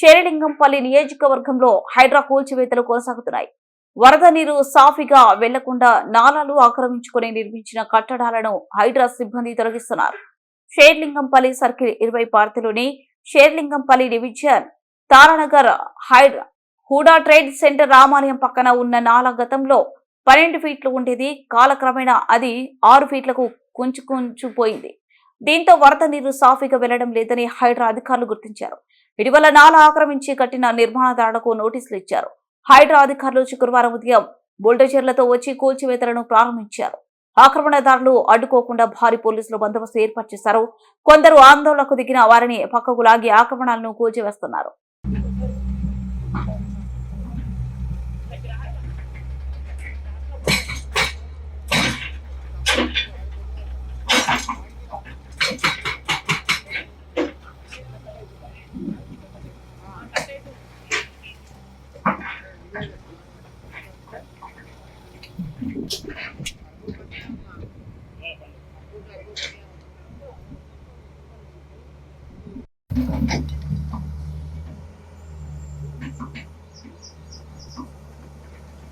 శేరిలింగంపల్లి నియోజకవర్గంలో హైడ్రా కూల్చివేతలు కొనసాగుతున్నాయి. వరద నీరు సాఫీగా వెళ్లకుండా నాలాలు ఆక్రమించుకుని నిర్మించిన కట్టడాలను హైడ్రా సిబ్బంది తొలగిస్తున్నారు. శేర్లింగంపల్లి సర్కిల్ 20 పరిధిలోని Serilingampally division Taranagar Hooda trade centre రామాలయం పక్కన ఉన్న నాలా గతంలో 12 ఫీట్లు ఉండేది. కాలక్రమేణా అది 6 ఫీట్లకు కుంచుపోయింది. దీంతో వరద నీరు సాఫీగా వెళ్లడం లేదని హైడ్రా అధికారులు గుర్తించారు. ఇటీవల నాలా ఆక్రమించి కట్టిన నిర్మాణదారులకు నోటీసులు ఇచ్చారు. హైడ్రా అధికారులు శుక్రవారం ఉదయం బుల్డోజర్లతో వచ్చి కూల్చివేతలను ప్రారంభించారు. ఆక్రమణదారులు అడ్డుకోకుండా భారీ పోలీసులు బందోబస్తు ఏర్పాటు చేశారు. కొందరు ఆందోళనకు దిగిన వారిని పక్కకు లాగి ఆక్రమణలను కూల్చివేస్తున్నారు.